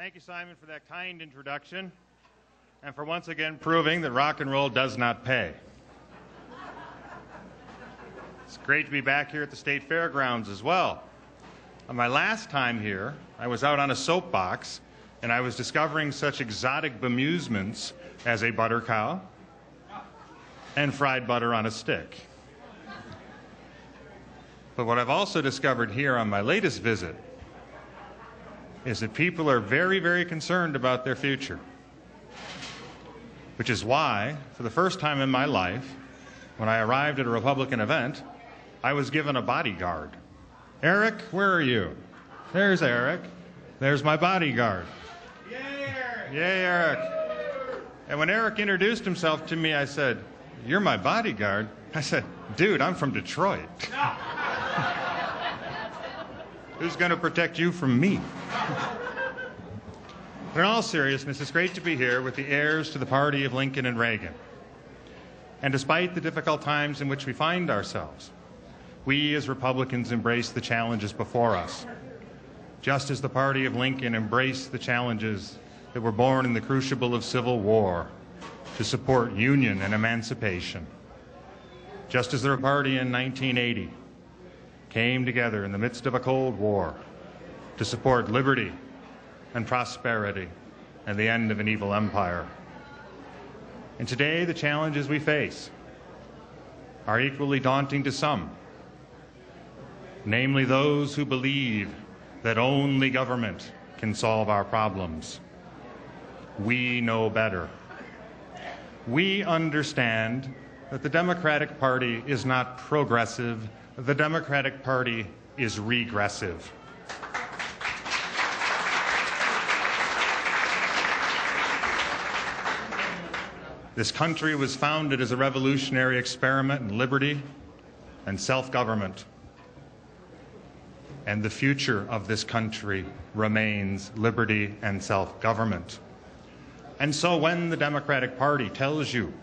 Thank you, Simon, for that kind introduction, and for once again proving that rock and roll does not pay. It's great to be back here at the State Fairgrounds as well. On my last time here, I was out on a soapbox, and I was discovering such exotic bemusements as a butter cow and fried butter on a stick. But what I've also discovered here on my latest visit is that people are very, very concerned about their future, which is why, for the first time in my life, when I arrived at a Republican event, I was given a bodyguard. Eric, where are you? There's Eric. There's my bodyguard. Yay, Eric! Yay, Eric! And when Eric introduced himself to me, I said, "You're my bodyguard?" I said, "Dude, I'm from Detroit." Who's going to protect you from me? But in all seriousness, it's great to be here with the heirs to the party of Lincoln and Reagan. And despite the difficult times in which we find ourselves, we as Republicans embrace the challenges before us, just as the party of Lincoln embraced the challenges that were born in the crucible of civil war to support union and emancipation, just as their party in 1980 came together in the midst of a Cold War to support liberty and prosperity and the end of an evil empire. And today, the challenges we face are equally daunting to some, namely those who believe that only government can solve our problems. We know better. We understand that the Democratic Party is not progressive. The Democratic Party is regressive. This country was founded as a revolutionary experiment in liberty and self-government. And the future of this country remains liberty and self-government. And so when the Democratic Party tells you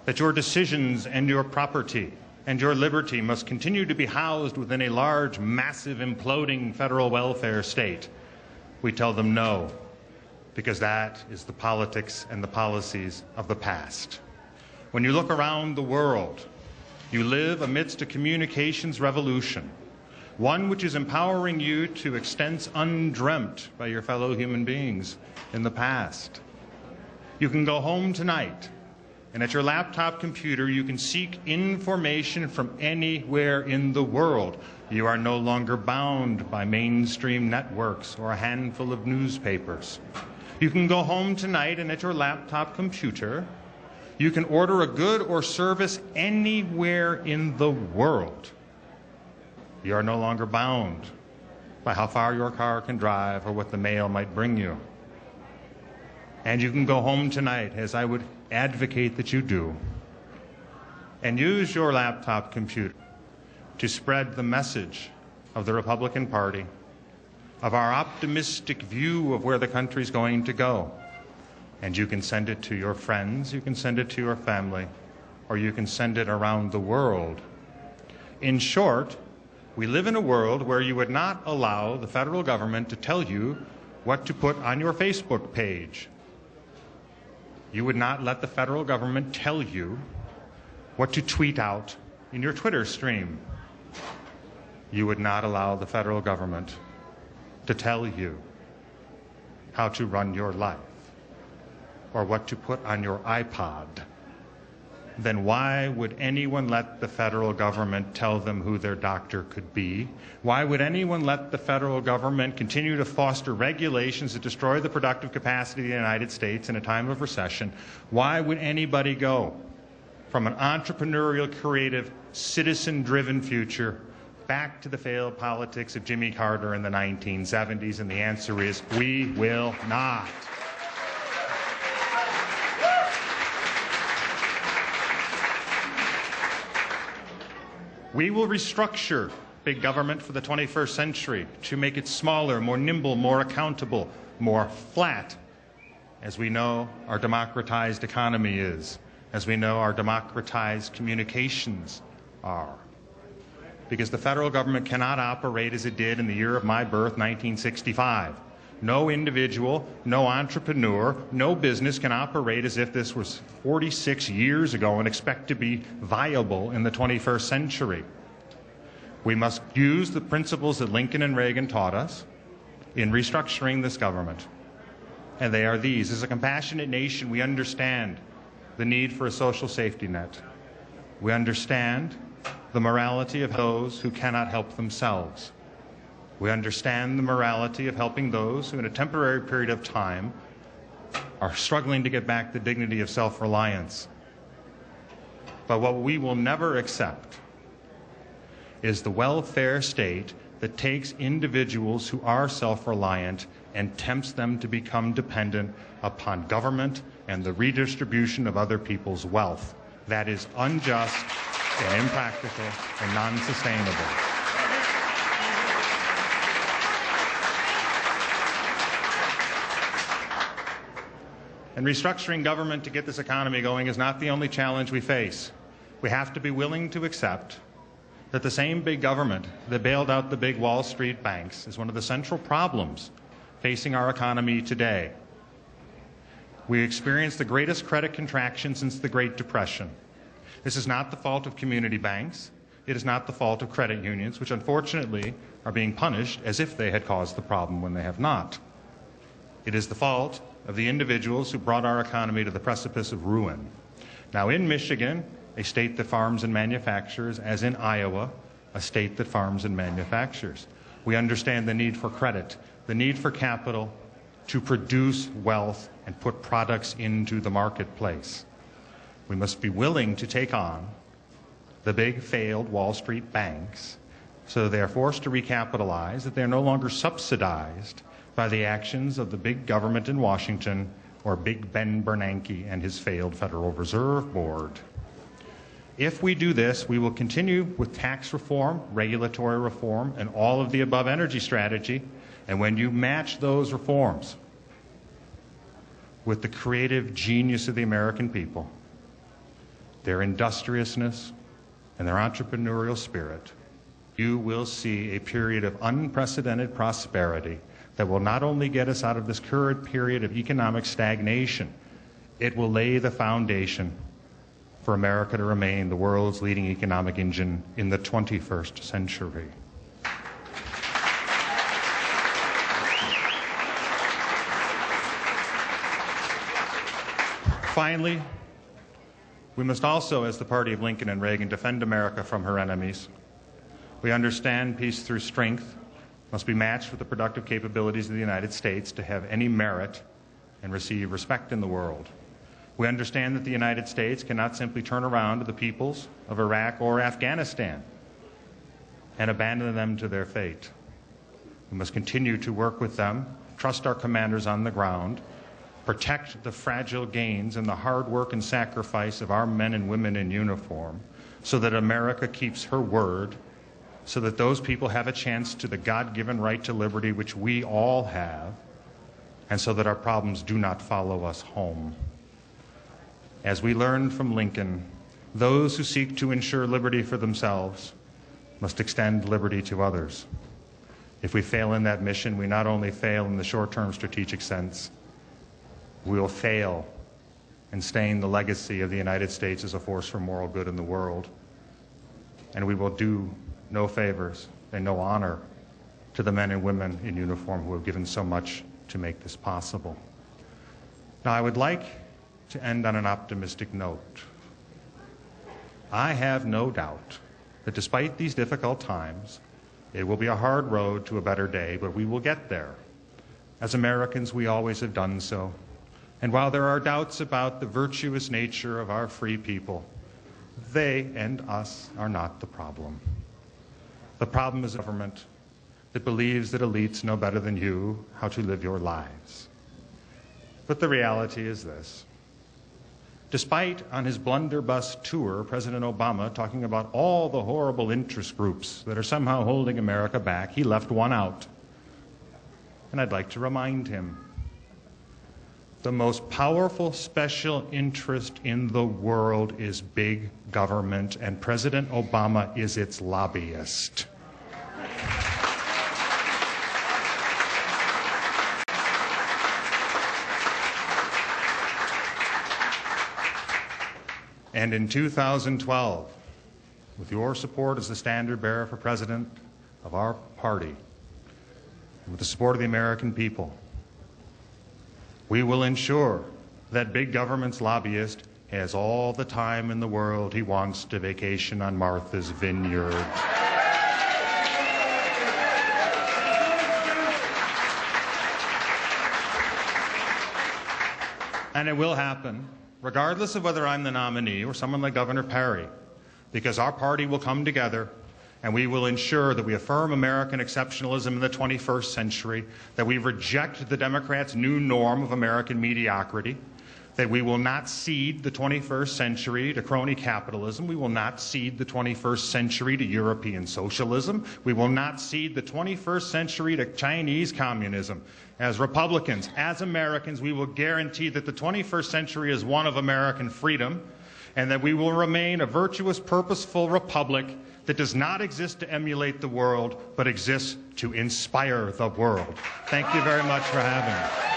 that your decisions and your property and your liberty must continue to be housed within a large, massive, imploding federal welfare state, we tell them no, because that is the politics and the policies of the past. When you look around the world, you live amidst a communications revolution, one which is empowering you to extents undreamt by your fellow human beings in the past. You can go home tonight, and at your laptop computer, you can seek information from anywhere in the world. You are no longer bound by mainstream networks or a handful of newspapers. You can go home tonight, and at your laptop computer, you can order a good or service anywhere in the world. You are no longer bound by how far your car can drive or what the mail might bring you. And you can go home tonight, as I would advocate that you do, and use your laptop computer to spread the message of the Republican Party, of our optimistic view of where the country's going to go. And you can send it to your friends, you can send it to your family, or you can send it around the world. In short, we live in a world where you would not allow the federal government to tell you what to put on your Facebook page. You would not let the federal government tell you what to tweet out in your Twitter stream. You would not allow the federal government to tell you how to run your life or what to put on your iPod. Then why would anyone let the federal government tell them who their doctor could be? Why would anyone let the federal government continue to foster regulations that destroy the productive capacity of the United States in a time of recession? Why would anybody go from an entrepreneurial, creative, citizen-driven future back to the failed politics of Jimmy Carter in the 1970s? And the answer is, we will not. We will restructure big government for the 21st century to make it smaller, more nimble, more accountable, more flat, as we know our democratized economy is, as we know our democratized communications are. Because the federal government cannot operate as it did in the year of my birth, 1965, No individual, no entrepreneur, no business can operate as if this was 46 years ago and expect to be viable in the 21st century. We must use the principles that Lincoln and Reagan taught us in restructuring this government. And they are these. As a compassionate nation, we understand the need for a social safety net. We understand the morality of those who cannot help themselves. We understand the morality of helping those who, in a temporary period of time, are struggling to get back the dignity of self-reliance. But what we will never accept is the welfare state that takes individuals who are self-reliant and tempts them to become dependent upon government and the redistribution of other people's wealth. That is unjust and impractical and non-sustainable. And restructuring government to get this economy going is not the only challenge we face. We have to be willing to accept that the same big government that bailed out the big Wall Street banks is one of the central problems facing our economy today. We experienced the greatest credit contraction since the Great Depression. This is not the fault of community banks. It is not the fault of credit unions, which unfortunately are being punished as if they had caused the problem when they have not. It is the fault of the individuals who brought our economy to the precipice of ruin. Now, in Michigan, a state that farms and manufactures, as in Iowa, a state that farms and manufactures, we understand the need for credit, the need for capital to produce wealth and put products into the marketplace. We must be willing to take on the big failed Wall Street banks so they are forced to recapitalize, that they are no longer subsidized by the actions of the big government in Washington or Big Ben Bernanke and his failed Federal Reserve Board. If we do this, we will continue with tax reform, regulatory reform, and all of the above energy strategy. And when you match those reforms with the creative genius of the American people, their industriousness, and their entrepreneurial spirit, you will see a period of unprecedented prosperity that will not only get us out of this current period of economic stagnation, it will lay the foundation for America to remain the world's leading economic engine in the 21st century. Finally, we must also, as the party of Lincoln and Reagan, defend America from her enemies. We understand peace through strength must be matched with the productive capabilities of the United States to have any merit and receive respect in the world. We understand that the United States cannot simply turn around to the peoples of Iraq or Afghanistan and abandon them to their fate. We must continue to work with them, trust our commanders on the ground, protect the fragile gains and the hard work and sacrifice of our men and women in uniform so that America keeps her word, so that those people have a chance to the God-given right to liberty which we all have, and so that our problems do not follow us home. As we learned from Lincoln, those who seek to ensure liberty for themselves must extend liberty to others. If we fail in that mission, we not only fail in the short-term strategic sense, we will fail in stain the legacy of the United States as a force for moral good in the world. And we will do no favors and no honor to the men and women in uniform who have given so much to make this possible. Now, I would like to end on an optimistic note. I have no doubt that despite these difficult times, it will be a hard road to a better day, but we will get there. As Americans, we always have done so. And while there are doubts about the virtuous nature of our free people, they and us are not the problem. The problem is a government that believes that elites know better than you how to live your lives. But the reality is this. Despite on his blunderbuss tour, President Obama talking about all the horrible interest groups that are somehow holding America back, he left one out. And I'd like to remind him. The most powerful special interest in the world is big government, and President Obama is its lobbyist. And in 2012, with your support as the standard bearer for president of our party, and with the support of the American people, we will ensure that big government's lobbyist has all the time in the world he wants to vacation on Martha's Vineyard. And it will happen, regardless of whether I'm the nominee or someone like Governor Perry, because our party will come together and we will ensure that we affirm American exceptionalism in the 21st century, that we reject the Democrats' new norm of American mediocrity, that we will not cede the 21st century to crony capitalism. We will not cede the 21st century to European socialism. We will not cede the 21st century to Chinese communism. As Republicans, as Americans, we will guarantee that the 21st century is one of American freedom, and that we will remain a virtuous, purposeful republic that does not exist to emulate the world, but exists to inspire the world. Thank you very much for having me.